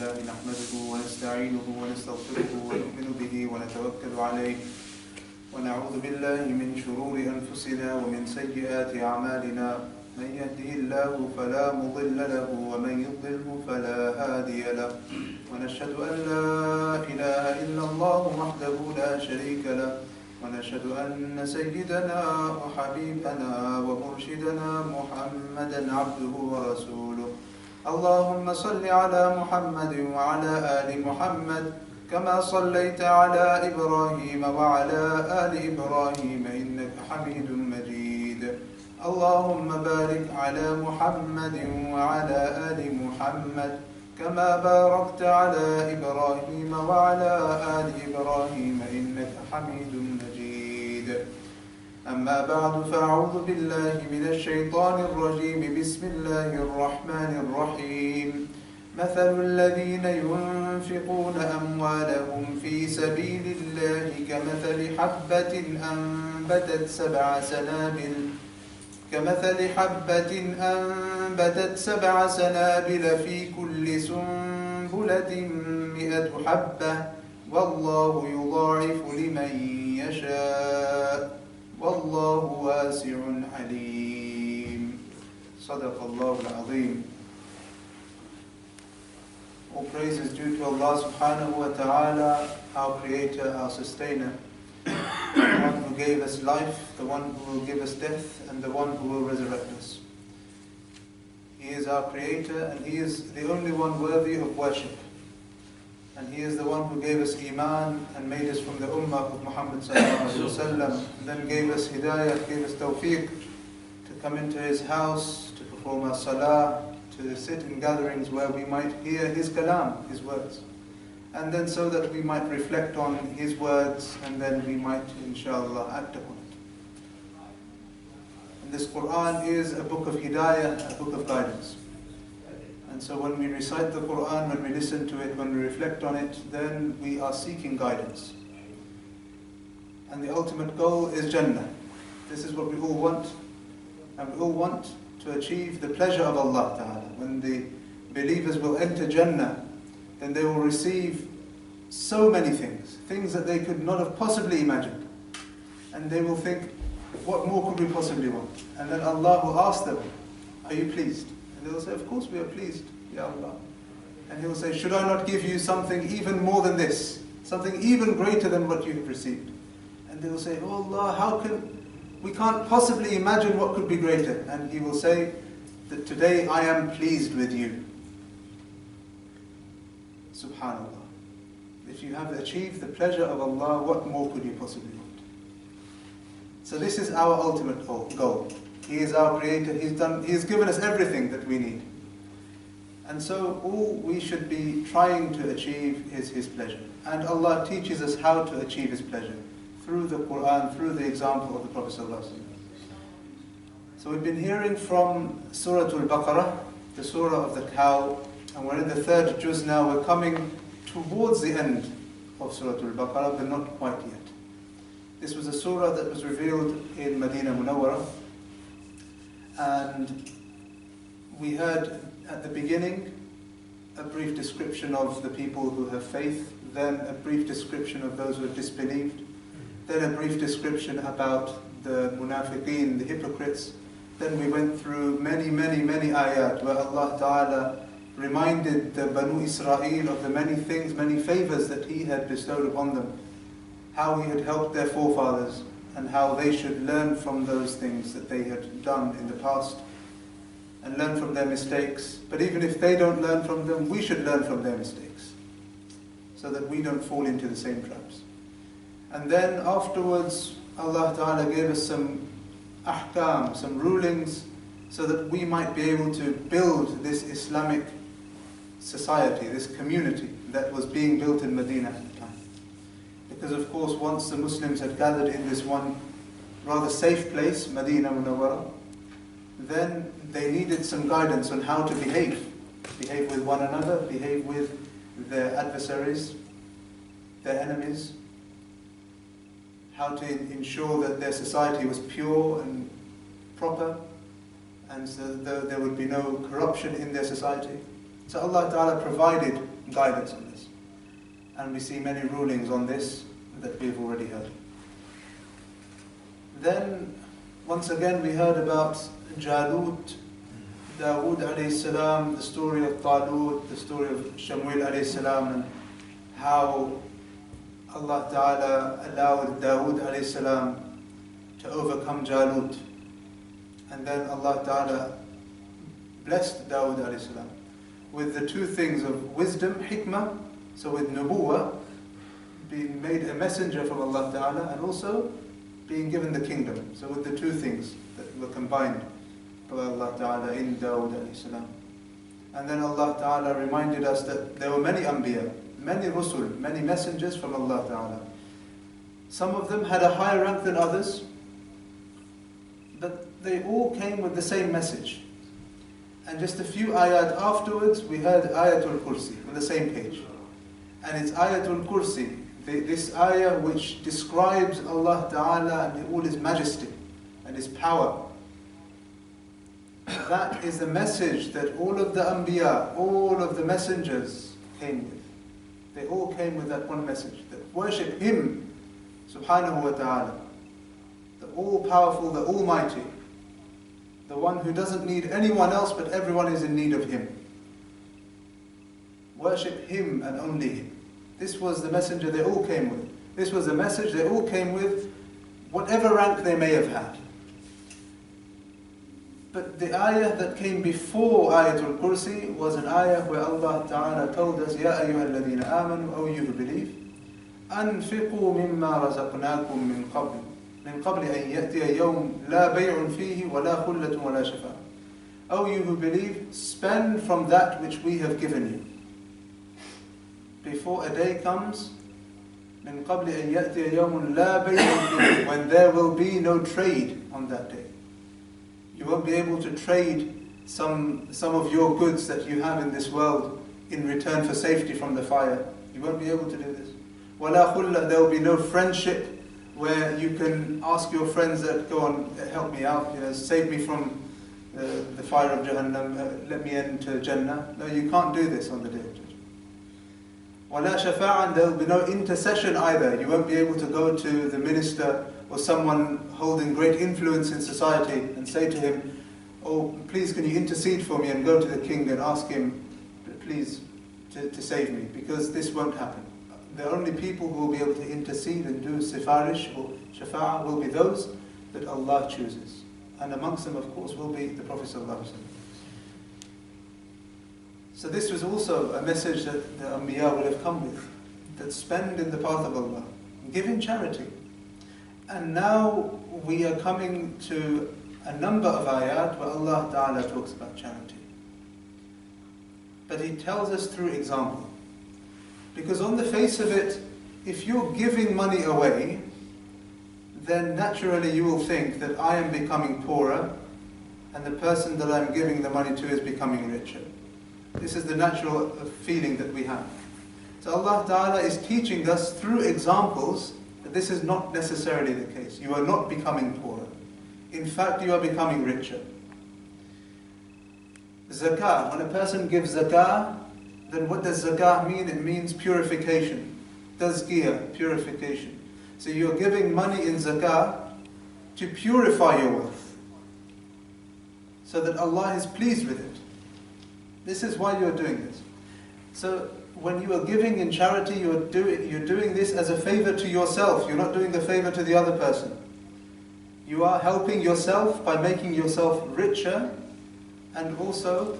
لله نحمده ونستعينه ونستغفره ونؤمن به ونتوكل عليه ونعوذ بالله من شرور أنفسنا ومن سيئات أعمالنا من يهده الله فلا مضل له ومن يضلله فلا هادي له ونشهد أن لا إله إلا الله وحده لا شريك له ونشهد أن سيدنا وحبيبنا ومرشدنا محمدا عبده ورسوله اللهم صل على محمد وعلى آل محمد كما صليت على إبراهيم وعلى آل إبراهيم إنك حميد مجيد اللهم بارك على محمد وعلى آل محمد كما باركت على إبراهيم وعلى آل إبراهيم إنك حميد مجيد أما بعد فأعوذ بالله من الشيطان الرجيم بسم الله الرحمن الرحيم مثل الذين ينفقون أموالهم في سبيل الله كمثل حبة أنبتت سبع سنابل في كل سنبلة 100 حبة والله يضاعف لمن يشاء والله واسع عليم صدق الله العظيم. All praise is due to Allah subhanahu wa ta'ala, our creator, our sustainer, the one who gave us life, the one who will give us death, and the one who will resurrect us. He is our creator and He is the only one worthy of worship. And He is the one who gave us iman and made us from the ummah of Muhammad sallallahu alaihi wasallam, and then gave us hidayah, gave us tawfiq to come into His house, to perform our salah, to sit in gatherings where we might hear His kalam, His words. And then so that we might reflect on His words and then we might, inshallah, act upon it. And this Qur'an is a book of hidayah, a book of guidance. And so when we recite the Qur'an, when we listen to it, when we reflect on it, then we are seeking guidance. And the ultimate goal is Jannah. This is what we all want. And we all want to achieve the pleasure of Allah Ta'ala. When the believers will enter Jannah, then they will receive so many things, things that they could not have possibly imagined. And they will think, what more could we possibly want? And then Allah will ask them, are you pleased? And they will say, of course we are pleased, Ya Allah. And He will say, should I not give you something even more than this? Something even greater than what you have received? And they will say, oh Allah, we can't possibly imagine what could be greater. And He will say that today I am pleased with you. Subhanallah. If you have achieved the pleasure of Allah, what more could you possibly want? So this is our ultimate goal. He is our creator. He has given us everything that we need. And so all we should be trying to achieve is His pleasure. And Allah teaches us how to achieve His pleasure through the Qur'an, through the example of the Prophet ﷺ. So we've been hearing from Surah Al-Baqarah, the surah of the cow, and we're in the third juz now. We're coming towards the end of Surah Al-Baqarah, but not quite yet. This was a surah that was revealed in Medina Munawwarah, and we heard at the beginning a brief description of the people who have faith, then a brief description of those who have disbelieved, then a brief description about the munafiqeen, the hypocrites. Then we went through many ayat where Allah Ta'ala reminded the Banu Israel of the many things, many favors that He had bestowed upon them, how He had helped their forefathers, and how they should learn from those things that they had done in the past, and learn from their mistakes. But even if they don't learn from them, we should learn from their mistakes, so that we don't fall into the same traps. And then afterwards, Allah Ta'ala gave us some ahkam, some rulings, so that we might be able to build this Islamic society, this community that was being built in Medina at the time. Because of course, once the Muslims had gathered in this one rather safe place, Medina Munawwarah, then they needed some guidance on how to behave with one another, behave with their adversaries, their enemies, how to ensure that their society was pure and proper, and so there would be no corruption in their society. So Allah Ta'ala provided guidance on this. And we see many rulings on this that we've already heard. Then, once again, we heard about Jalut, Dawood alayhi salam, the story of Talut, the story of Shamuel alayhi salam, and how Allah Ta'ala allowed Dawood alayhi salam to overcome Jalut. And then Allah Ta'ala blessed Dawood alayhi salam with the two things of wisdom, hikmah, so with nubuwah, being made a messenger from Allah Ta'ala, and also being given the kingdom. So with the two things that were combined by Allah Ta'ala in Dawood alayhi salam. And then Allah Ta'ala reminded us that there were many anbiya, many rusul, many messengers from Allah Ta'ala. Some of them had a higher rank than others, but they all came with the same message. And just a few ayat afterwards, we heard Ayatul Kursi on the same page. And it's Ayatul Kursi, this ayah which describes Allah Ta'ala and all His majesty and His power. That is the message that all of the anbiya, all of the messengers came with. They all came with that one message, that worship Him, subhanahu wa ta'ala, the all-powerful, the almighty, the one who doesn't need anyone else but everyone is in need of Him. Worship Him and only Him. This was the messenger they all came with. This was the message they all came with, whatever rank they may have had. But the ayah that came before Ayatul Kursi was an ayah where Allah Ta'ala told us, Ya ayyuha alladhina amanu, O you who believe, أنفقوا مما رزقناكم من قبل أن يأتي يوم لا بيع فيه ولا خلة ولا شفاعة. O you who believe, spend from that which we have given you. Before a day comes, من قبل أن يأتي يوم لا بيع فيه, when there will be no trade on that day. You won't be able to trade some of your goods that you have in this world in return for safety from the fire. You won't be able to do this. وَلَا خُلَّةٍ, there will be no friendship where you can ask your friends that go on, help me out, save me from the fire of Jahannam, let me enter Jannah. No, you can't do this on the day of judgment. وَلَا شَفَاعًا, there will be no intercession either. You won't be able to go to the minister or someone holding great influence in society and say to him, oh, please can you intercede for me, and go to the king and ask him, please, to save me, because this won't happen. The only people who will be able to intercede and do sifarish or shafa'ah will be those that Allah chooses. And amongst them, of course, will be the Prophet ﷺ. So this was also a message that the Anbiya would have come with, that spend in the path of Allah, give in charity. And now we are coming to a number of ayat where Allah Ta'ala talks about charity. But He tells us through example. Because on the face of it, if you're giving money away, then naturally you will think that I am becoming poorer and the person that I'm giving the money to is becoming richer. This is the natural feeling that we have. So Allah Ta'ala is teaching us through examples that this is not necessarily the case. You are not becoming poorer. In fact, you are becoming richer. Zakah, when a person gives zakah, then what does zakah mean? It means purification. Tazkiyah, purification. So you're giving money in zakah to purify your wealth, so that Allah is pleased with it. This is why you're doing this. So when you are giving in charity, you're doing this as a favor to yourself. You're not doing a favor to the other person. You are helping yourself by making yourself richer, and also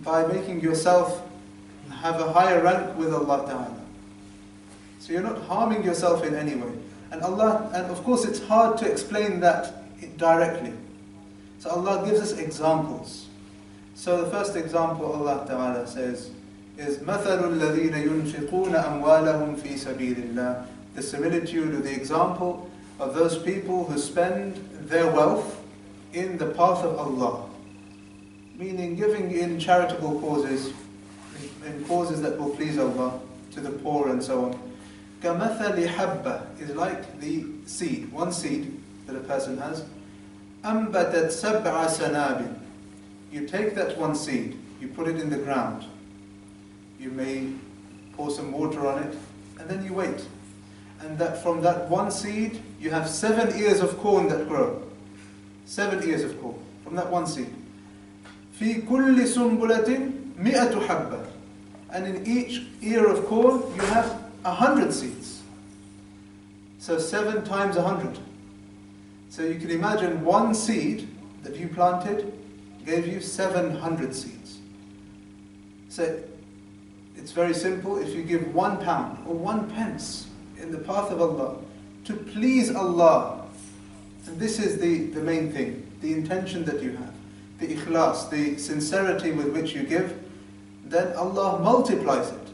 by making yourself have a higher rank with Allah Ta'ala. So you're not harming yourself in any way. And of course it's hard to explain that directly. So Allah gives us examples. So the first example Allah Ta'ala says is مَثَلُ الَّذِينَ يُنْفِقُونَ أَمْوَالَهُمْ فِي سَبِيلِ اللَّهِ, the similitude or the example of those people who spend their wealth in the path of Allah. Meaning giving in charitable causes, in causes that will please Allah, to the poor and so on. كَمَثَلِ حَبَّةٍ is like the seed, one seed that a person has. أَنْبَتَتْ سَبْعَ سَنَابِلٍ, you take that one seed, you put it in the ground. You may pour some water on it, and then you wait. And that from that one seed, you have 7 ears of corn that grow. 7 ears of corn from that one seed. فِي كُلِّ سُنْبُلَةٍ مِئَةُ حَبَّةٍ. And in each ear of corn, you have 100 seeds. So 7 times 100. So you can imagine one seed that you planted gave you 700 seeds. So it's very simple. If you give £1 or 1 pence in the path of Allah, to please Allah, and this is the main thing, the intention that you have, the ikhlas, the sincerity with which you give, then Allah multiplies it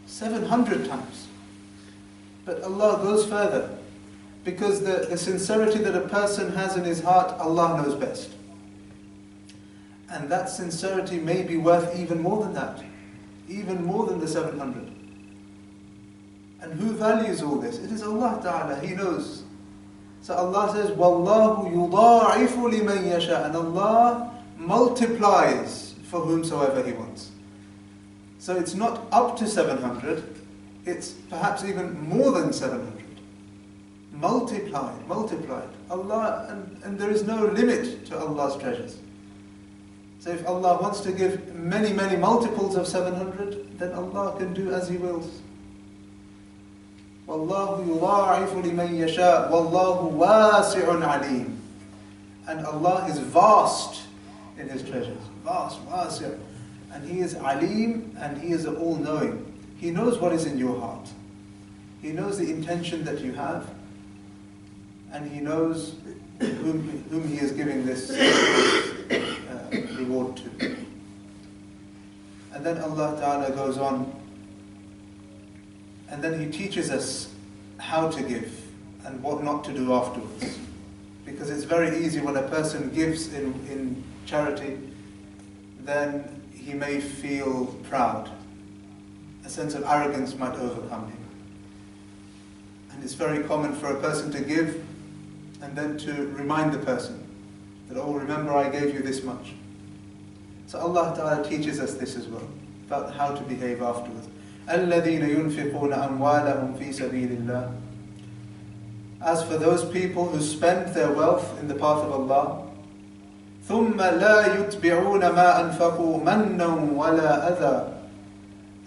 700 times. But Allah goes further, because the sincerity that a person has in his heart, Allah knows best. And that sincerity may be worth even more than that, even more than the 700. And who values all this? It is Allah Ta'ala, He knows. So Allah says, وَاللَّهُ يُضَاعِفُ لِمَنْ يَشَاءُ. And Allah multiplies for whomsoever He wants. So it's not up to 700, it's perhaps even more than 700. Multiplied. Allah, and there is no limit to Allah's treasures. So if Allah wants to give many multiples of 700, then Allah can do as He wills. وَاللَّهُ يُضَاعِفُ لِمَنْ يَشَاءُ وَاللَّهُ وَاسِعٌ عَلِيمٌ. And Allah is vast in His treasures. Vast, wasi'. And He is Alim, and He is all-knowing. He knows what is in your heart. He knows the intention that you have, and He knows whom He is giving this reward to. And then Allah Ta'ala goes on, and then He teaches us how to give and what not to do afterwards. Because it's very easy when a person gives in charity, then he may feel proud. A sense of arrogance might overcome him. And it's very common for a person to give and then to remind the person that, oh, remember I gave you this much. So Allah Ta'ala teaches us this as well, about how to behave afterwards. الَّذِينَ يُنْفِقُونَ أَمْوَالَهُمْ فِي سَبِيلِ اللَّهِ. As for those people who spend their wealth in the path of Allah, ثُمَّ لَا يُتْبِعُونَ مَا أَنْفَقُوا مَنًّا وَلَا أَذًى.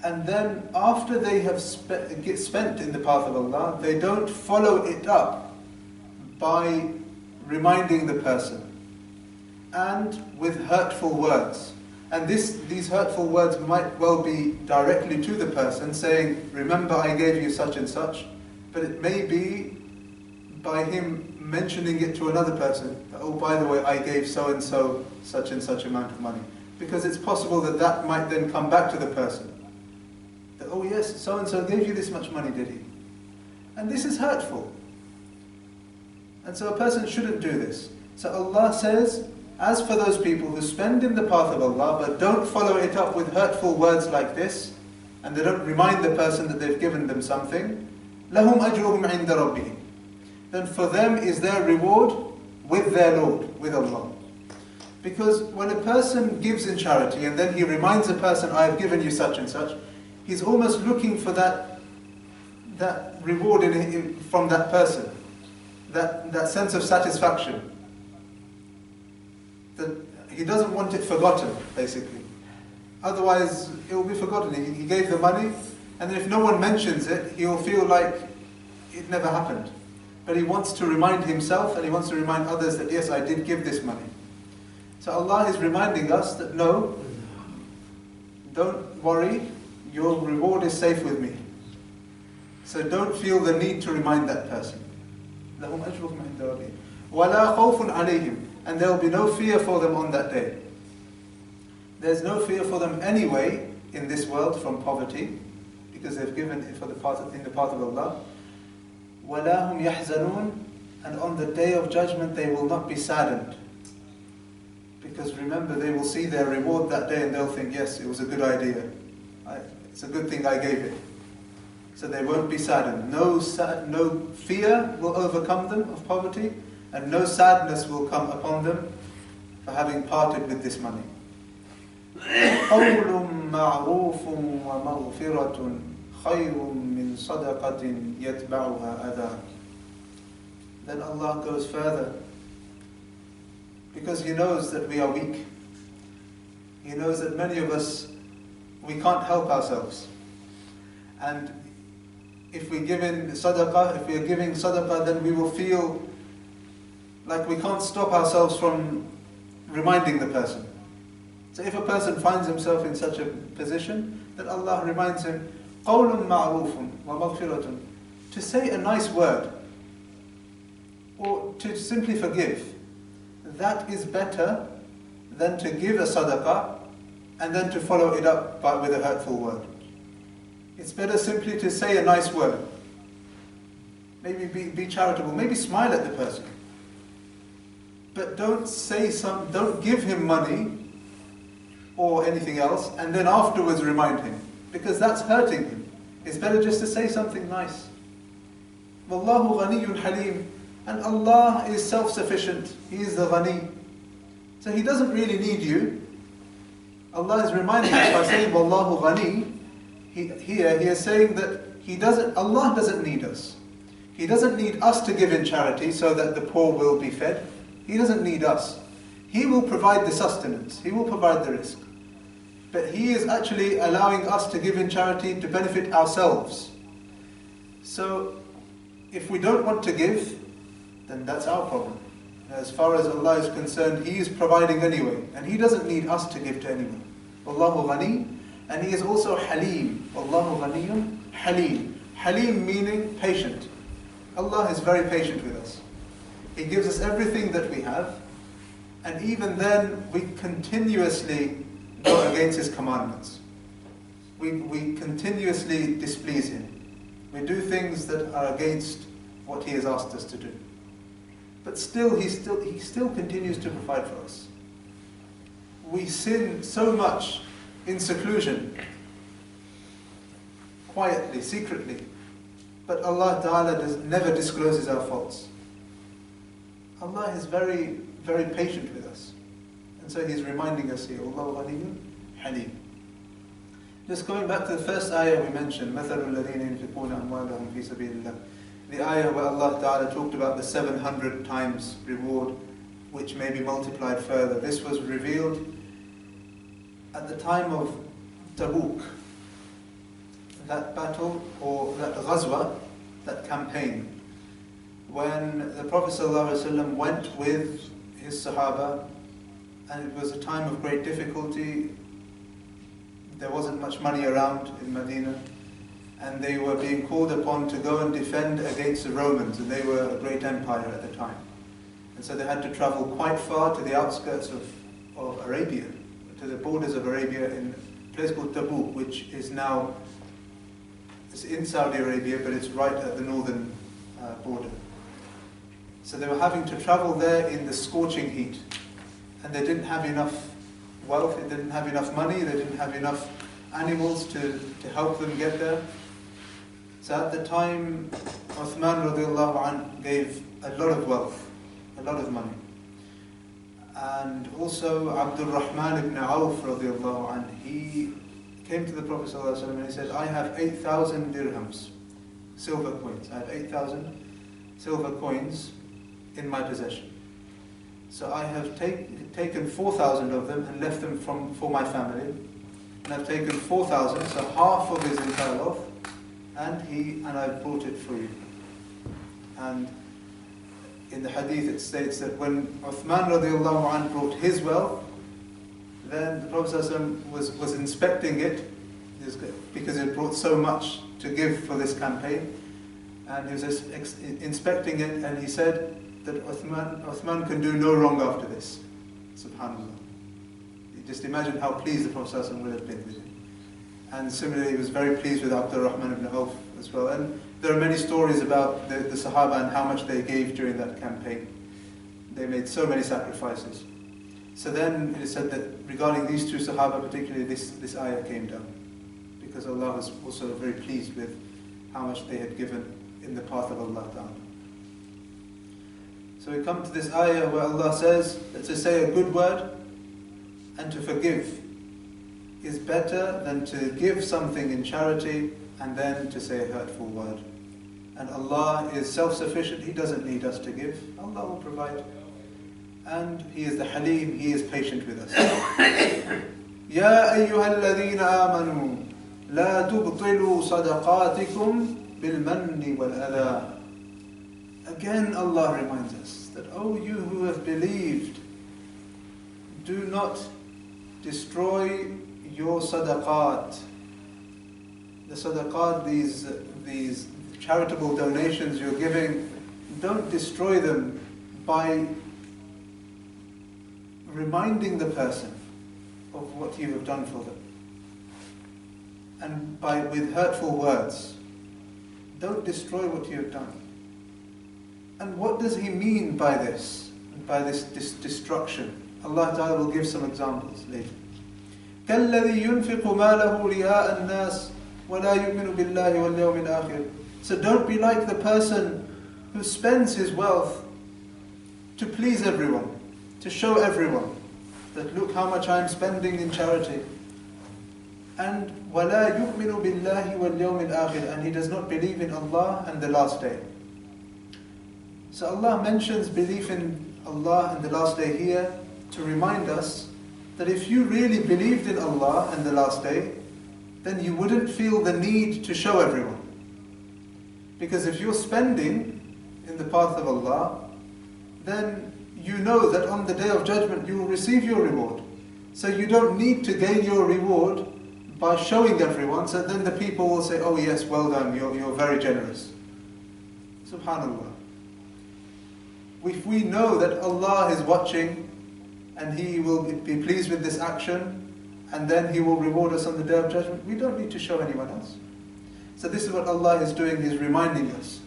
And then after they have spent in the path of Allah, they don't follow it up by reminding the person and with hurtful words. And these hurtful words might well be directly to the person, saying, remember I gave you such and such, but it may be by him mentioning it to another person, that, oh, by the way, I gave so-and-so such and such amount of money. Because it's possible that that might then come back to the person. That, oh yes, so-and-so gave you this much money, did he? And this is hurtful. And so a person shouldn't do this. So Allah says, as for those people who spend in the path of Allah, but don't follow it up with hurtful words like this, and they don't remind the person that they've given them something, لَهُمْ أَجْرُهُمْ عِنْدَ رَبِّهِمْ. Then for them is their reward with their Lord, with Allah. Because when a person gives in charity and then he reminds a person, I have given you such and such, he's almost looking for that reward from that person, that sense of satisfaction. That he doesn't want it forgotten, basically. Otherwise, it will be forgotten. He gave the money, and then if no one mentions it, he'll feel like it never happened. But he wants to remind himself, and he wants to remind others that, yes, I did give this money. So Allah is reminding us that, no, don't worry, your reward is safe with me. So don't feel the need to remind that person. لَهُمْ أَجْرُهُمْ عِنْدَ رَبِّهِمْ وَلَا خَوْفٌ عَلَيْهِمْ. And there will be no fear for them on that day. There's no fear for them anyway in this world from poverty, because they've given in the path of Allah. وَلَا هُمْ يَحْزَنُونَ. And on the day of judgment they will not be saddened. Because remember, they will see their reward that day and they'll think, yes, it was a good idea. It's a good thing I gave it. So they won't be saddened. No fear will overcome them of poverty, and no sadness will come upon them for having parted with this money. قَوْلٌ مَعْرُوفٌ وَمَغْفِرَةٌ خَيْرٌ مِّن صَدَقَةٍ يَتْبَعُهَا أَذًى. Then Allah goes further, because He knows that we are weak. He knows that many of us, we can't help ourselves. And if we give in sadaqah, if we are giving sadaqah, then we will feel like we can't stop ourselves from reminding the person. So if a person finds himself in such a position, that Allah reminds him, قَوْلٌ مَعْرُوفٌ وَمَغْفِرَةٌ, to say a nice word, or to simply forgive, that is better than to give a sadaqah and then to follow it up with a hurtful word. It's better simply to say a nice word. Maybe be charitable, maybe smile at the person. But don't give him money or anything else and then afterwards remind him, because that's hurting him. It's better just to say something nice. Wallahu ghaniyyun halim. And Allah is self-sufficient. He is the ghani. So He doesn't really need you. Allah is reminding us by saying Wallahu ghani. Here He is saying that Allah doesn't need us. He doesn't need us to give in charity so that the poor will be fed. He doesn't need us. He will provide the sustenance. He will provide the rizq. But He is actually allowing us to give in charity to benefit ourselves. So if we don't want to give, then that's our problem. As far as Allah is concerned, He is providing anyway, and He doesn't need us to give to anyone. Wallahu ghani, and He is also halim. Wallahu ghaniyyun halim. Halim meaning patient. Allah is very patient with us. He gives us everything that we have, and even then we continuously go against His commandments. We continuously displease Him. We do things that are against what He has asked us to do. But still, He still continues to provide for us. We sin so much in seclusion, quietly, secretly, but Allah Ta'ala never discloses our faults. Allah is very, very patient with us. And so He's reminding us here, Allahu Ghaniyyun Halim. Just going back to the first ayah we mentioned, مَثَلُ الَّذِينَ يُنْفِقُونَ أَمْوَالَهُمْ فِي سَبِيلِ اللَّهِ. The ayah where Allah Ta'ala talked about the 700 times reward, which may be multiplied further. This was revealed at the time of Tabuk, that battle, or that ghazwa, that campaign, when the Prophet ﷺ went with his Sahaba, and it was a time of great difficulty. There wasn't much money around in Medina, and they were being called upon to go and defend against the Romans, and they were a great empire at the time. And so they had to travel quite far to the outskirts of Arabia, to the borders of Arabia, in a place called Tabuk, which is now, it's in Saudi Arabia, but it's right at the northern border. So they were having to travel there in the scorching heat, and they didn't have enough wealth, they didn't have enough money, they didn't have enough animals to help them get there. So at the time, Uthman radiallahu anh gave a lot of wealth, a lot of money. And also Abdul Rahman ibn Auf radiallahu anh, he came to the Prophet ﷺ and he said, I have 8,000 dirhams, silver coins. I have 8,000 silver coins in my possession. So I have taken 4,000 of them and left them for my family. And I've taken 4,000, so half of his entire wealth, and I've brought it for you. And in the hadith it states that when Uthman radiallahu anh brought his wealth, then the Prophet ﷺ was inspecting it, because it brought so much to give for this campaign. And he was inspecting it, and he said that Uthman can do no wrong after this. Subhanallah. You just imagine how pleased the Prophet ﷺ would have been with him. And similarly, he was very pleased with Abdul Rahman ibn Auf as well. And there are many stories about the Sahaba and how much they gave during that campaign. They made so many sacrifices. So then it is said that regarding these two Sahaba particularly, this ayah came down, because Allah was also very pleased with how much they had given in the path of Allah Ta'ala. So we come to this ayah where Allah says that to say a good word and to forgive is better than to give something in charity and then to say a hurtful word. And Allah is self-sufficient, He doesn't need us to give. Allah will provide. And He is the Halim, He is patient with us. يَا أَيُّهَا الَّذِينَ آمَنُوا لَا تُبْطِلُوا صَدَقَاتِكُمْ بِالْمَنِّ وَالْأَذَى. Again Allah reminds us that, oh, you who have believed, do not destroy your sadaqat. The sadaqat, these charitable donations you're giving, don't destroy them by reminding the person of what you have done for them. And with hurtful words. Don't destroy what you have done. And what does he mean by this? By this destruction? Allah Ta'ala will give some examples later. كَالَّذِي يُنْفِقُ مَالَهُ رِيَاءَ النَّاسِ وَلَا يُؤْمِنُ بِاللَّهِ وَالْيَوْمِ الْآخِرِ. So don't be like the person who spends his wealth to please everyone, to show everyone that look how much I'm spending in charity. And وَلَا يُؤْمِنُ بِاللَّهِ وَالْيَوْمِ الْآخِرِ, and he does not believe in Allah and the last day. So Allah mentions belief in Allah and the last day here to remind us that if you really believed in Allah and the last day, then you wouldn't feel the need to show everyone. Because if you're spending in the path of Allah, then you know that on the day of judgment you will receive your reward. So you don't need to gain your reward by showing everyone, so then the people will say, oh yes, well done, you're very generous. Subhanallah. If we know that Allah is watching and He will be pleased with this action, and then He will reward us on the Day of Judgment, we don't need to show anyone else. So this is what Allah is doing, He's reminding us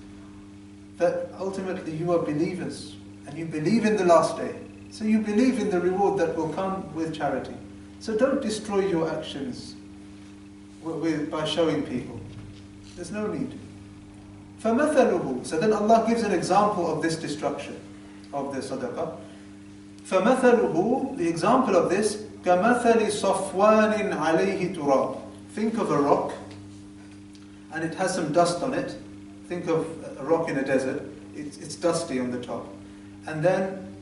that ultimately you are believers and you believe in the last day. So you believe in the reward that will come with charity. So don't destroy your actions by showing people. There's no need. فَمَثَلُهُ. So then Allah gives an example of this destruction of the sadaqah. فَمَثَلُهُ. The example of this, كَمَثَلِ صَفْوَانٍ عَلَيْهِ تُرَابٍ. Think of a rock and it has some dust on it. Think of a rock in a desert. It's dusty on the top. And then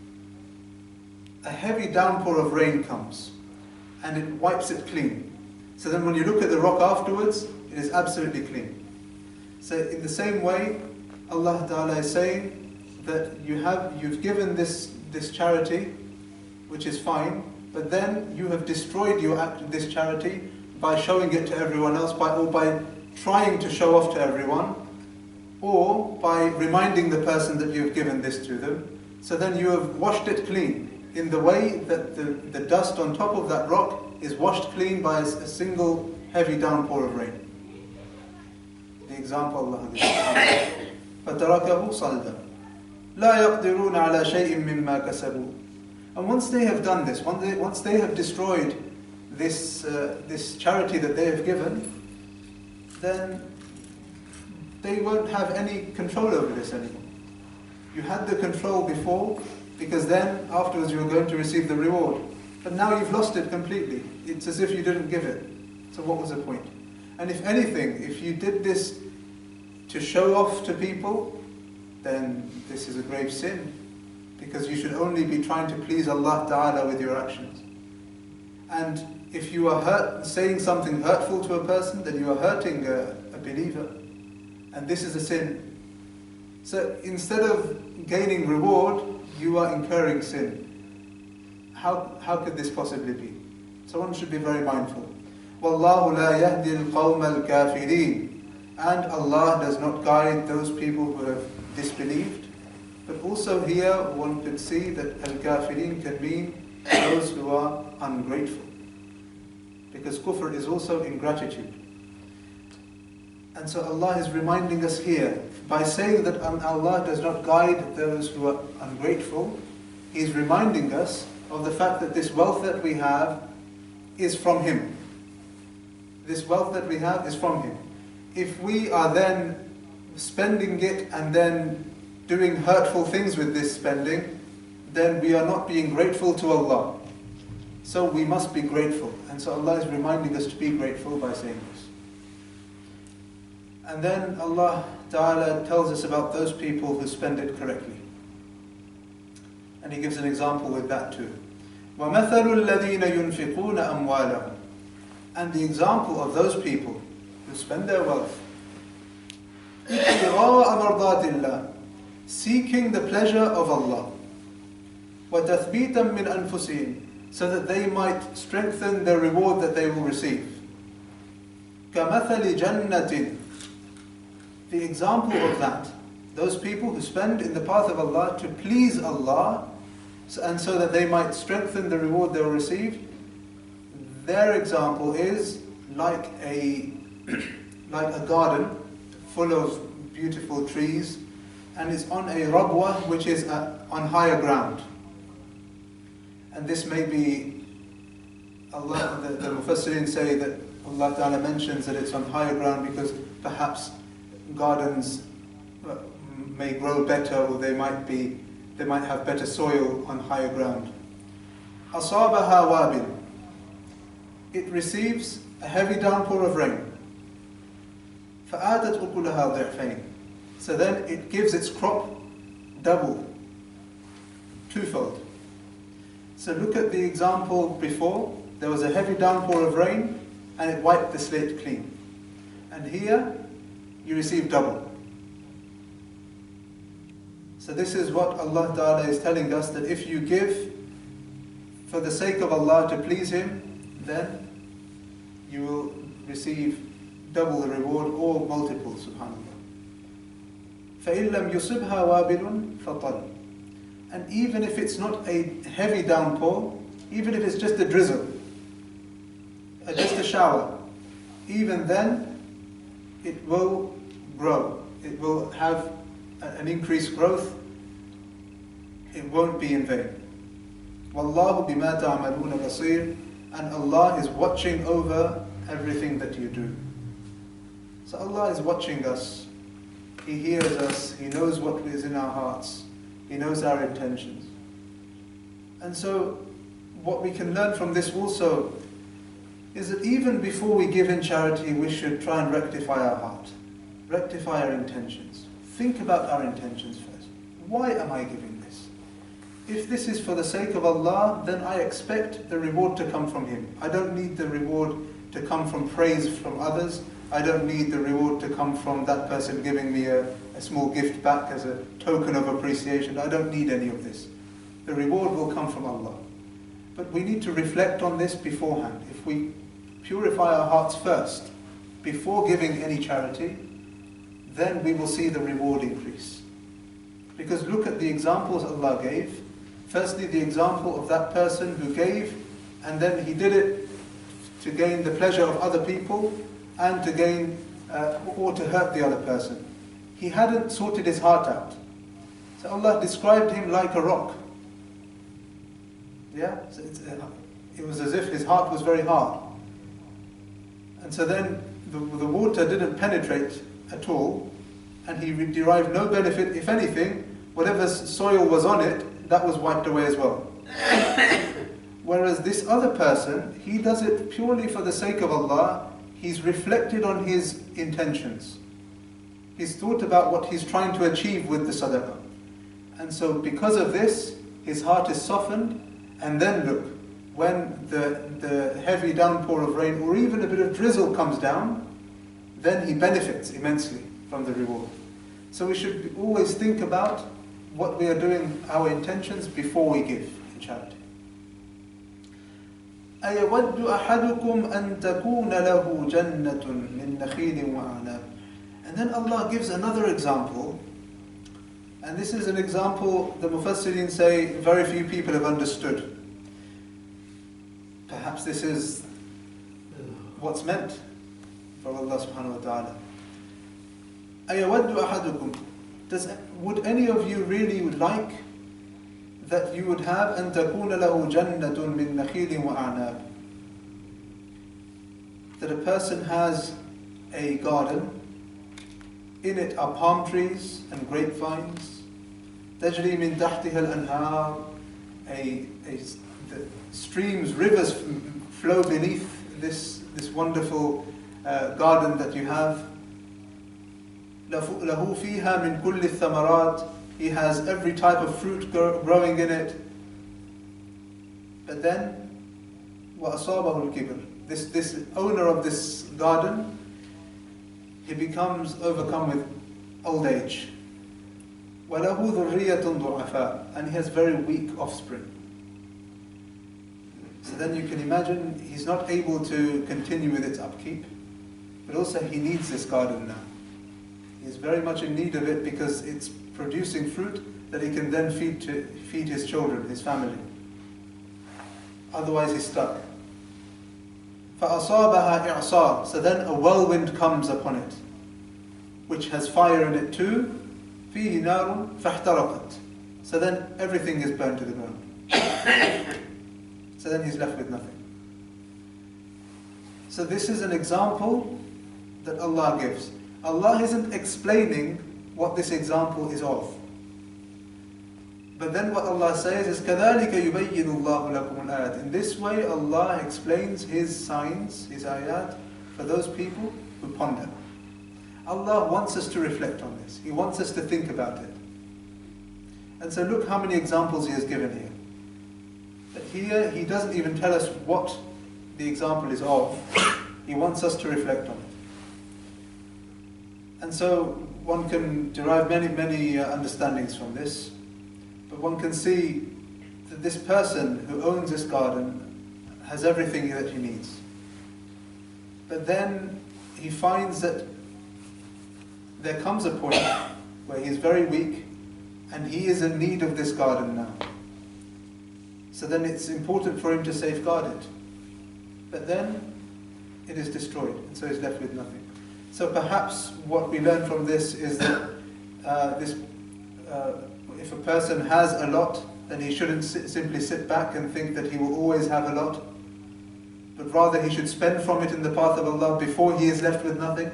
a heavy downpour of rain comes and it wipes it clean. So then when you look at the rock afterwards, it is absolutely clean. So in the same way, Allah Ta'ala is saying that you've given this charity, which is fine, but then you have destroyed this charity by showing it to everyone else, or by trying to show off to everyone, or by reminding the person that you have given this to them. So then you have washed it clean in the way that the dust on top of that rock is washed clean by a single heavy downpour of rain. The example Allah gives. فَتَرَكَهُ صَلْدًا لَا يَقْدِرُونَ عَلَى شَيْءٍ مِّمَّا كَسَبُوا. And once they have done this, once they have destroyed this charity that they have given, then they won't have any control over this anymore. You had the control before, because then afterwards you were going to receive the reward. But now you've lost it completely. It's as if you didn't give it. So what was the point? And if anything, if you did this to show off to people, then this is a grave sin. Because you should only be trying to please Allah Ta'ala with your actions. And if you are saying something hurtful to a person, then you are hurting a believer. And this is a sin. So instead of gaining reward, you are incurring sin. How could this possibly be? So one should be very mindful. وَاللَّهُ لَا يَهْدِي الْقَوْمَ الْكَافِرِينَ. And Allah does not guide those people who have disbelieved. But also here one could see that al-kafirin can mean those who are ungrateful. Because kufr is also ingratitude. And so Allah is reminding us here, by saying that Allah does not guide those who are ungrateful, He is reminding us of the fact that this wealth that we have is from Him. This wealth that we have is from Him. If we are then spending it and then doing hurtful things with this spending, then we are not being grateful to Allah. So we must be grateful. And so Allah is reminding us to be grateful by saying this. And then Allah Ta'ala tells us about those people who spend it correctly. And He gives an example with that too. وَمَثَلُ الَّذِينَ يُنْفِقُونَ أَمْوَالَهُم. And the example of those people who spend their wealth ابْتِغَاءَ مَرْضَاتِ اللَّهِ, seeking the pleasure of Allah, وَتَثْبِيتًا مِنْ أَنفُسِهِمْ, so that they might strengthen the reward that they will receive. كَمَثَلِ جَنَّةٍ. The example of that, those people who spend in the path of Allah to please Allah, and so that they might strengthen the reward they will receive, their example is like a garden full of beautiful trees, and it's on a rabwa, which is on higher ground. And this may be, Allah, the Mufassirin say that Allah Ta'ala mentions that it's on higher ground because perhaps gardens may grow better, or they might have better soil on higher ground. أَصَابَهَا وَابِلٌ. It receives a heavy downpour of rain. فَآتَتْ أُكُلَهَا ضِعْفَيْنِ. So then it gives its crop double, twofold. So look at the example before. There was a heavy downpour of rain and it wiped the slate clean. And here you receive double. So this is what Allah Ta'ala is telling us, that if you give for the sake of Allah to please Him, then you will receive double the reward or multiple, subhanAllah. فَإِن لَمْ يُصِبْهَا وَابِلٌ فَطَلٌ. And even if it's not a heavy downpour, even if it's just a drizzle, just a shower, even then it will grow. It will have an increased growth. It won't be in vain. وَاللَّهُ بِمَا تَعْمَلُونَ بَصِيرٌ. And Allah is watching over everything that you do. So Allah is watching us. He hears us. He knows what is in our hearts. He knows our intentions. And so what we can learn from this also is that even before we give in charity, we should try and rectify our heart, rectify our intentions. Think about our intentions first. Why am I giving this? If this is for the sake of Allah, then I expect the reward to come from Him. I don't need the reward to come from praise from others. I don't need the reward to come from that person giving me a small gift back as a token of appreciation. I don't need any of this. The reward will come from Allah. But we need to reflect on this beforehand. If we purify our hearts first, before giving any charity, then we will see the reward increase. Because look at the examples Allah gave. Firstly, the example of that person who gave, and then he did it to gain the pleasure of other people, and to gain or to hurt the other person. He hadn't sorted his heart out. So Allah described him like a rock. Yeah? So it was as if his heart was very hard. And so then the water didn't penetrate at all, and he derived no benefit. If anything, whatever soil was on it, that was wiped away as well. Whereas this other person, he does it purely for the sake of Allah. He's reflected on his intentions. He's thought about what he's trying to achieve with the sadaqah. And so because of this, his heart is softened. And then look, when the heavy downpour of rain or even a bit of drizzle comes down, then he benefits immensely from the reward. So we should always think about what we are doing, our intentions, before we give in charity. أَيَوَدُّ أَحَدُكُمْ أَن تَكُونَ لَهُ جَنَّةٌ مِّن نَخِيلٍ وَأَعْنَابٍ. And then Allah gives another example, and this is an example the Mufassirin say very few people have understood. Perhaps this is what's meant from Allah subhanahu wa ta'ala. أَيَوَدُّ أَحَدُكُمْ. Would any of you really like that you would have أن تكون له جنة من نخيل وأعناب, that a person has a garden, in it are palm trees and grapevines, تجري من تحتها الأنهار, the streams, rivers flow beneath this wonderful garden that you have, لَهُ فِيهَا مِن كُلِّ الثَّمَرَاتِ. He has every type of fruit growing in it. But then, وَأَصَابَهُ الْكِبْرِ. This owner of this garden, he becomes overcome with old age. وَلَهُ ذُرِّيَّةٌ ضُعَفَاء. And he has very weak offspring. So then you can imagine he's not able to continue with its upkeep, but also he needs this garden now. He's very much in need of it because it's producing fruit that he can then feed his children, his family. Otherwise he's stuck. فَأَصَابَهَا إِعْصَارٌ. So then a whirlwind comes upon it, which has fire in it too. فِيهِ نَارٌ فَاحْتَرَقَتْ. So then everything is burned to the ground. So then he's left with nothing. So this is an example that Allah gives. Allah isn't explaining what this example is of. But then what Allah says is, كَذَلِكَ يُبَيِّنُ اللَّهُ لَكُمُ الْآيَاتِ. In this way Allah explains His signs, His ayat, for those people who ponder. Allah wants us to reflect on this. He wants us to think about it. And so look how many examples He has given here. But here He doesn't even tell us what the example is of. He wants us to reflect on it. And so one can derive many understandings from this. But one can see that this person who owns this garden has everything that he needs. But then he finds that there comes a point where he is very weak and he is in need of this garden now. So then it's important for him to safeguard it. But then it is destroyed, and so he's left with nothing. So perhaps what we learn from this is that if a person has a lot, then he shouldn't simply sit back and think that he will always have a lot, but rather he should spend from it in the path of Allah before he is left with nothing.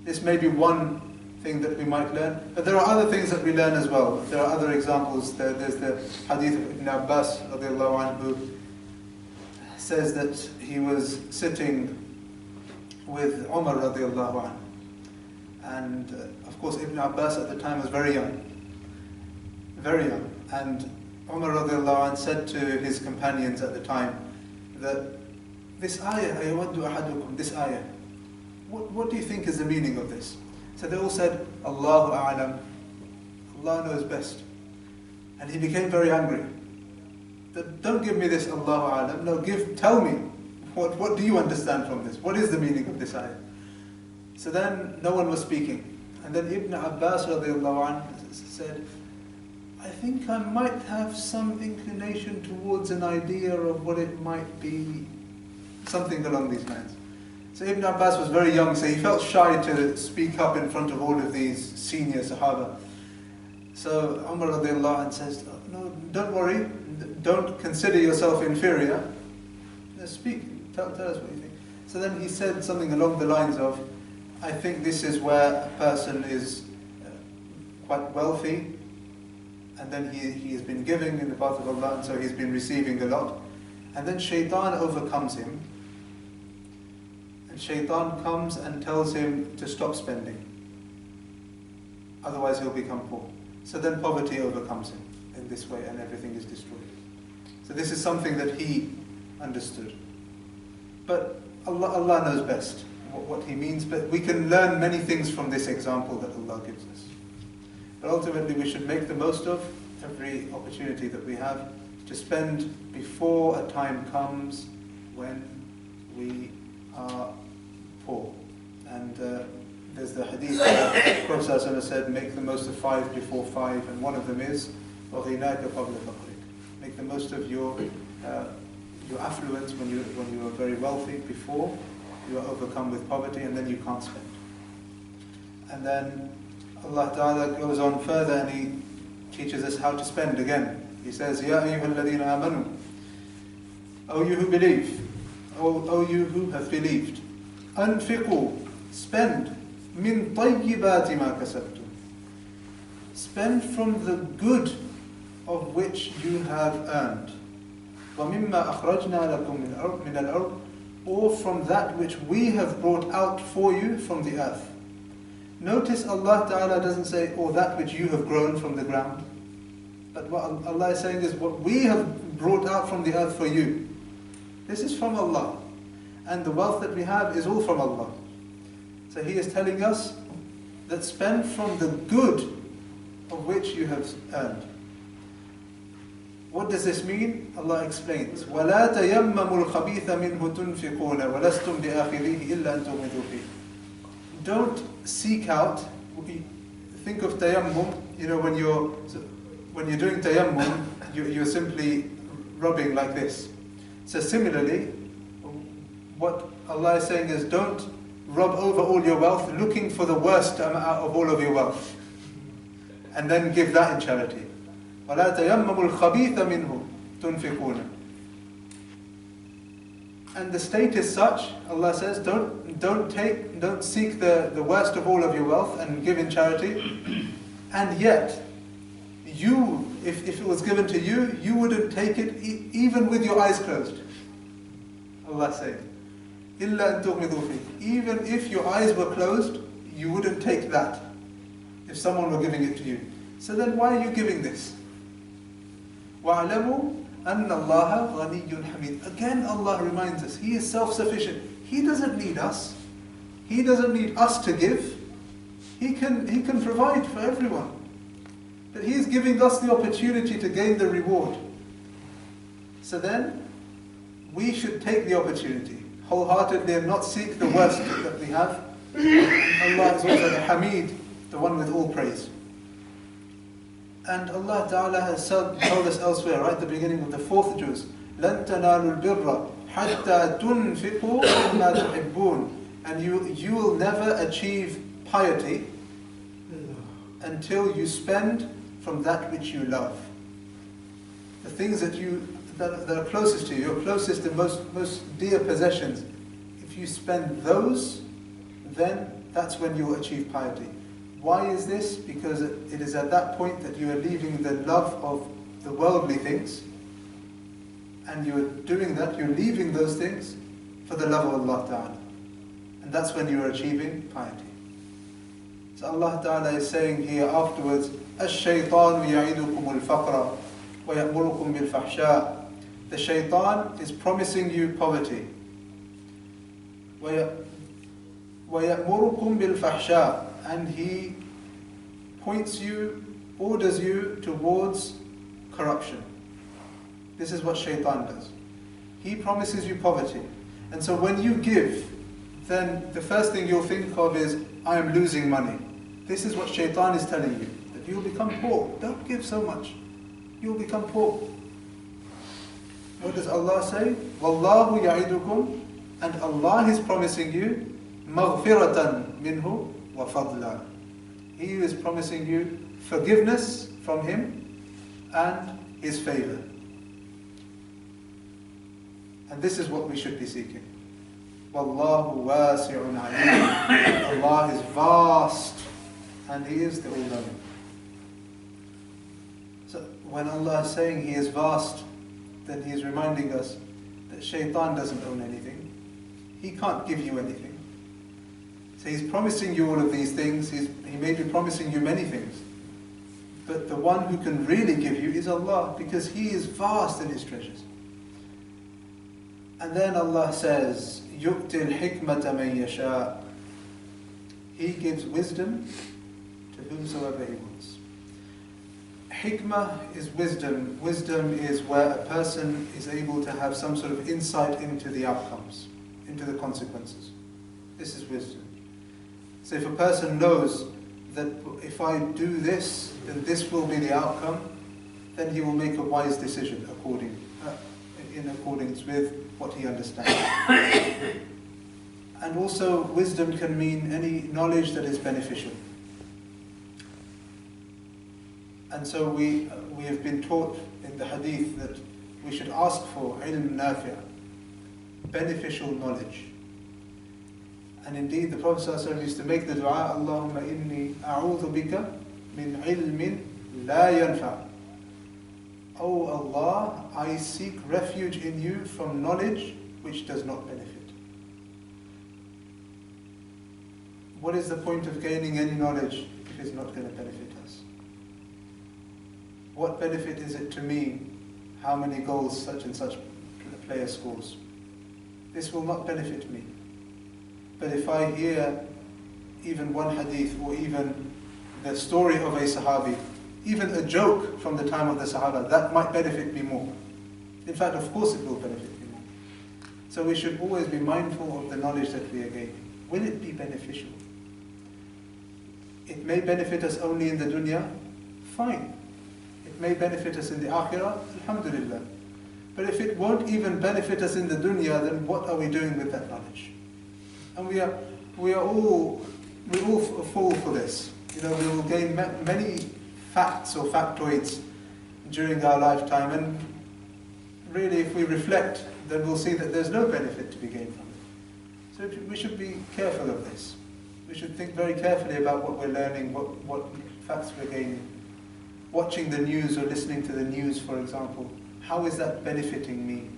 This may be one thing that we might learn, but there are other things that we learn as well. There are other examples. There's the Hadith of Ibn Abbas radiallahu anhu, says that he was sitting with Umar radiallahu anhu, and of course Ibn Abbas at the time was very young, and Umar radiallahu anhu said to his companions at the time that this ayah, أَيَوَدُّ أَحَدُكُمْ, this ayah, what do you think is the meaning of this? So they all said, Allahu a'lam, Allah knows best. And he became very angry. Don't give me this Allahu a'lam, no, tell me, what do you understand from this? What is the meaning of this ayah? So then no one was speaking. And then Ibn Abbas radiallahu anhu said, I think I might have some inclination towards an idea of what it might be, something along these lines. So Ibn Abbas was very young, so he felt shy to speak up in front of all of these senior Sahaba. So Umar radiallahu anh says, no, don't worry, don't consider yourself inferior. Speak, tell us what you think. So then he said something along the lines of, I think this is where a person is quite wealthy, and then he has been giving in the path of Allah, and so he's been receiving a lot. And then shaitan overcomes him. And shaitan comes and tells him to stop spending. Otherwise he'll become poor. So then poverty overcomes him in this way and everything is destroyed. So this is something that he understood. But Allah knows best what he means, but we can learn many things from this example that Allah gives us. But ultimately we should make the most of every opportunity that we have to spend before a time comes when we are poor. And there's the hadith where the Prophet ﷺ said, make the most of 5 before 5, and one of them is وَغِنَاكَ قَبْلَ فَقْرِكَ. Make the most of your affluence when you are very wealthy before you are overcome with poverty, and then you can't spend. And then Allah Ta'ala goes on further and He teaches us how to spend again. He says, Ya ayyuhal ladhina amanu, O you who believe, O you who have believed, anfiqu, spend, min tayyibati ma kasabtum, spend from the good of which you have earned, wa mimma akhrajna lakum min al-ard, or from that which we have brought out for you from the earth. Notice Allah Ta'ala doesn't say, "Oh, that which you have grown from the ground." But what Allah is saying is, what we have brought out from the earth for you. This is from Allah. And the wealth that we have is all from Allah. So He is telling us that spend from the good of which you have earned. What does this mean? Allah explains, وَلَا تَيَمَّمُوا الْخَبِيثَ مِنْهُ تُنْفِقُونَ وَلَسْتُمْ بِآخِذِيهِ إِلَّا أَن تُغْمِضُوا فِيهِ. Don't seek out, think of tayammum, when you're doing tayammum, you're simply rubbing like this. So similarly, what Allah is saying is, don't rub over all your wealth looking for the worst out of all of your wealth and then give that in charity. وَلَا تَيَمَّمُوا الْخَبِيثَ مِنْهُ تُنْفِقُونَ. And the state is such, Allah says, don't seek the worst of all of your wealth and give in charity. And yet, if it was given to you, you wouldn't take it even with your eyes closed. Allah says, إِلَّا أَن تُغْمِضُوا فِيهِ. Even if your eyes were closed, you wouldn't take that if someone were giving it to you. So then why are you giving this? وَاعْلَمُوا أَنَّ اللَّهَ غَنِيٌّ حَمِيدٌ. Again Allah reminds us, He is self-sufficient. He doesn't need us. He doesn't need us to give. He can provide for everyone. But He is giving us the opportunity to gain the reward. So then, we should take the opportunity wholeheartedly and not seek the worst that we have. Allah is also the Hamid, the one with all praise. And Allah Ta'ala has told us elsewhere, right at the beginning of the 4th juz, لَن تَنَالُوا الْبِرَّ حَتَّى تُنْفِقُوا مِمَّا تُحِبُّونَ. And you will never achieve piety until you spend from that which you love. The things that are closest to you, your closest and most dear possessions, if you spend those, then that's when you will achieve piety. Why is this? Because it is at that point that you are leaving the love of the worldly things, and you are doing that, you're leaving those things for the love of Allah Ta'ala. And that's when you are achieving piety. So Allah Ta'ala is saying here afterwards, الشيطان يعيدكم الفقر ويأمركم بالفحشاء. The shaitan is promising you poverty. ويأمركم بالفحشاء. And he orders you towards corruption. This is what shaitan does. He promises you poverty. And so when you give, then the first thing you'll think of is, I am losing money. This is what shaitan is telling you, that you'll become poor. Don't give so much. You'll become poor. What does Allah say? وَاللَّهُ يَعِدُكُمْ. And Allah is promising you مَغْفِرَةً مِنْهُ وَفَضْلًا. He is promising you forgiveness from Him and His favor. And this is what we should be seeking. وَاللَّهُ وَاسِعٌ عَلِيمٌ. Allah is vast and He is the all-knowing. So when Allah is saying He is vast, then He is reminding us that shaitan doesn't own anything. He can't give you anything. So He's promising you all of these things. He may be promising you many things. But the one who can really give you is Allah, because He is vast in His treasures. And then Allah says, يُؤْتِ الْحِكْمَةَ مَنْ يَشَاءُ. He gives wisdom to whomsoever He wants. Hikmah is wisdom. Wisdom is where a person is able to have some sort of insight into the outcomes, into the consequences. This is wisdom. So if a person knows that if I do this, then this will be the outcome, then he will make a wise decision in accordance with what he understands. And also, wisdom can mean any knowledge that is beneficial. And so we have been taught in the Hadith that we should ask for ilm nafi', beneficial knowledge. And indeed, the Prophet ﷺ used to make the dua, Allahumma inni a'udhu bika min ilmin la yanfa'. Oh Allah, I seek refuge in you from knowledge which does not benefit. what is the point of gaining any knowledge if it's not going to benefit us? What benefit is it to me how many goals such and such player scores? This will not benefit me. But if I hear even one hadith or even the story of a Sahabi, even a joke from the time of the Sahaba, that might benefit me more. In fact, of course it will benefit me more. So we should always be mindful of the knowledge that we are gaining. Will it be beneficial? It may benefit us only in the dunya, fine. It may benefit us in the akhirah, alhamdulillah. But if it won't even benefit us in the dunya, then what are we doing with that knowledge? And we all fall for this. We will gain many facts or factoids during our lifetime, and really if we reflect, then we'll see that there's no benefit to be gained from it. So we should be careful of this. We should think very carefully about what we're learning, what facts we're gaining. Watching the news or listening to the news, for example, how is that benefiting me?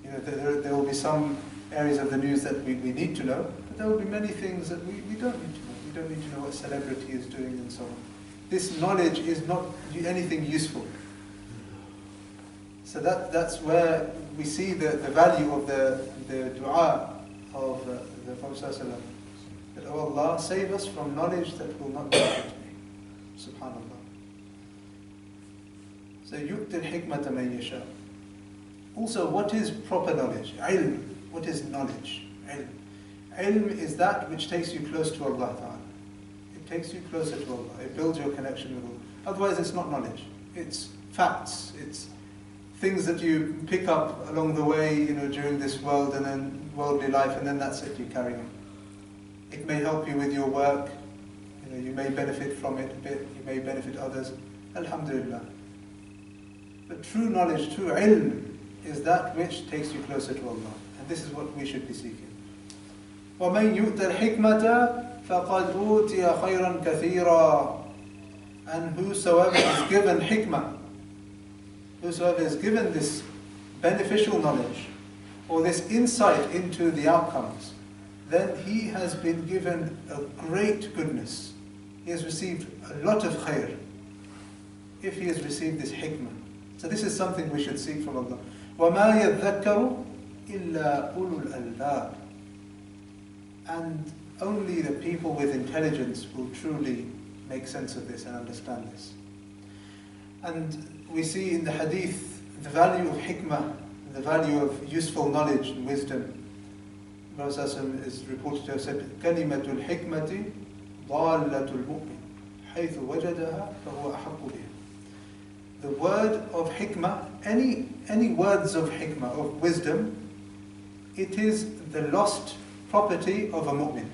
There will be some areas of the news that we need to know, but there will be many things that we don't need to know. We don't need to know what celebrity is doing and so on. This knowledge is not anything useful. So that's where we see the value of the dua of the Prophet ﷺ. That, oh Allah, save us from knowledge that will not benefit me. Subhanallah. So yu'ti al-hikmata man yasha. Also, what is proper knowledge? Ilm. What is knowledge? Ilm. Ilm is that which takes you close to Allah Ta'ala. It takes you closer to Allah. It builds your connection with Allah. Otherwise it's not knowledge. It's facts. It's things that you pick up along the way, during this world and then worldly life, and then that's it, you carry on. It may help you with your work. You may benefit from it a bit. You may benefit others. Alhamdulillah. But true knowledge, true ilm, is that which takes you closer to Allah. And this is what we should be seeking. وَمَنْ يُؤْتَ الْحِكْمَةَ فَقَدْ أُوتِيَ خَيْرًا كَثِيرًا. And whosoever is given hikmah, whosoever is given this beneficial knowledge, or this insight into the outcomes, then he has been given a great goodness. He has received a lot of khair if he has received this hikmah. So this is something we should seek from Allah. وَمَا يَذَّكَّرُ إِلَّا أُولُو الْأَلْبَابِ. And only the people with intelligence will truly make sense of this and understand this. And we see in the hadith the value of hikmah, the value of useful knowledge and wisdom. Prophet ﷺ is reported to have said, كَلِمَةُ الْحِكْمَةِ ضَالَّةُ الْمُؤْمِنِ حَيْثُ وَجَدَهَا فَهُوَ أَحَقُّ بِهَا. The word of hikmah, any words of hikmah, of wisdom, it is the lost property of a mu'min.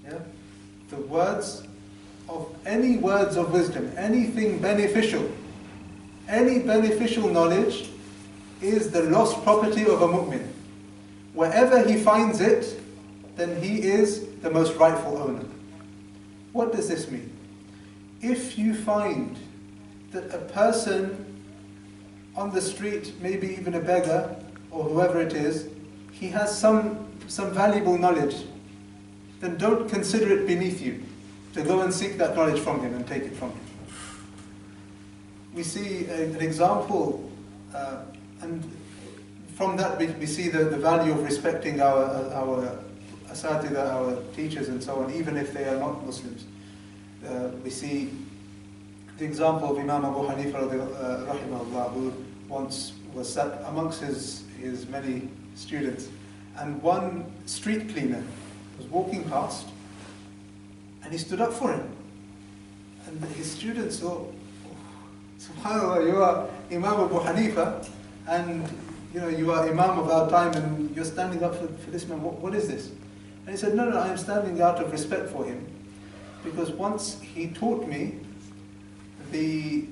Yeah? The words of any words of wisdom, anything beneficial, any beneficial knowledge is the lost property of a mu'min. Wherever he finds it, then he is the most rightful owner. What does this mean? If you find that a person on the street, maybe even a beggar or whoever it is, he has some valuable knowledge, then don't consider it beneath you to go and seek that knowledge from him and take it from him. We see an example, and from that we see the value of respecting our asatidha, our teachers and so on, even if they are not Muslims. We see the example of Imam Abu Hanifa rahimahullah, who once was sat amongst his many students, and one street cleaner was walking past, and he stood up for him. And his students thought, subhanAllah, you are Imam Abu Hanifa, and you are Imam of our time, and you're standing up for this man. What is this? And he said, no, I am standing out of respect for him, because once he taught me the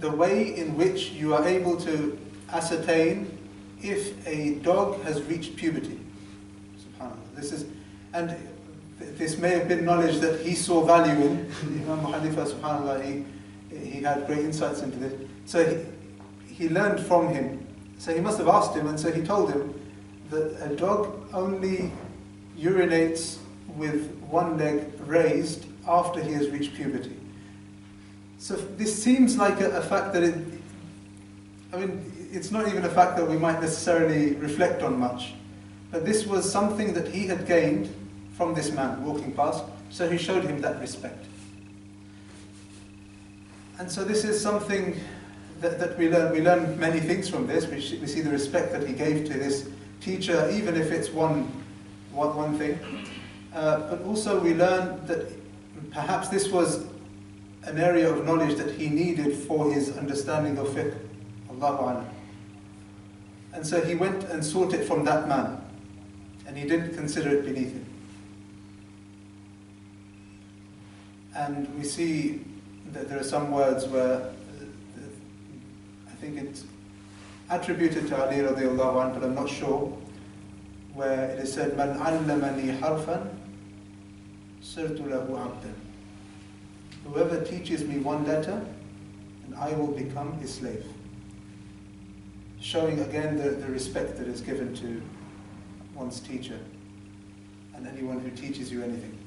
way in which you are able to ascertain if a dog has reached puberty. SubhanAllah. This may have been knowledge that he saw value in. Imam Hanifa, subhanAllah, he had great insights into this. So he learned from him. So he must have asked him, and so he told him that a dog only urinates with one leg raised after he has reached puberty. So this seems like a fact that it's not even a fact that we might necessarily reflect on much. But this was something that he had gained from this man walking past, so he showed him that respect. And so this is something that we learn. We learn many things from this. We see the respect that he gave to this teacher, even if it's one thing. But also we learn that perhaps this was an area of knowledge that he needed for his understanding of fiqh. Allahu A'lam. And so he went and sought it from that man, and he didn't consider it beneath him. And we see that there are some words where I think it's attributed to Ali radiallahu anhu, but I'm not sure, where it is said, "Man 'allamani harfan, sirtu lahu 'abdan." Whoever teaches me one letter, and I will become his slave. Showing again the respect that is given to one's teacher and anyone who teaches you anything.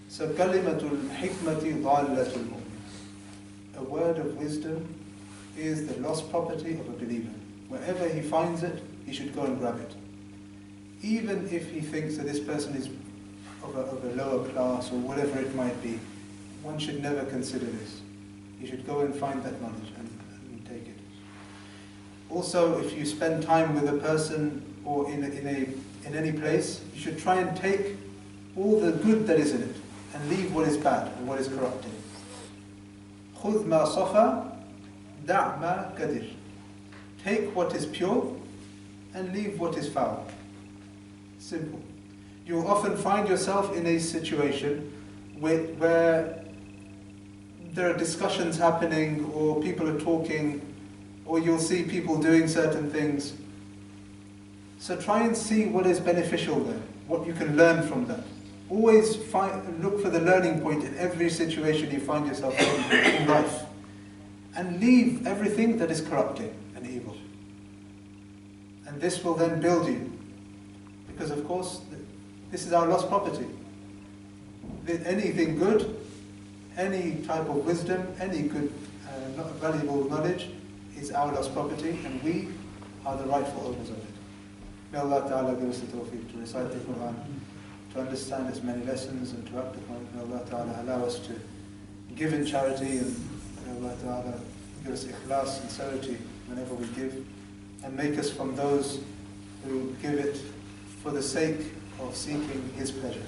So, kalimatul hikmati dhalatul mu'min. A word of wisdom is the lost property of a believer. Wherever he finds it, he should go and grab it. Even if he thinks that this person is of a lower class or whatever it might be, one should never consider this. You should go and find that knowledge and take it. Also, if you spend time with a person or in any place, you should try and take all the good that is in it and leave what is bad and what is corrupting. خُذْ مَا صَفَى دَعْ مَا كَدِرْ. Take what is pure and leave what is foul. Simple. You will often find yourself in a situation where there are discussions happening, or people are talking, or you'll see people doing certain things. So try and see what is beneficial there, what you can learn from that. Always look for the learning point in every situation you find yourself in life. And leave everything that is corrupting and evil. And this will then build you. Because of course, this is our lost property. Anything good, any type of wisdom, any good, valuable knowledge is our lost property, and we are the rightful owners of it. May Allah Ta'ala give us the tawfiq to recite the Qur'an, to understand its many lessons and to act upon it. May Allah Ta'ala allow us to give in charity, and may Allah Ta'ala give us ikhlas, sincerity whenever we give, and make us from those who give it for the sake of seeking His pleasure.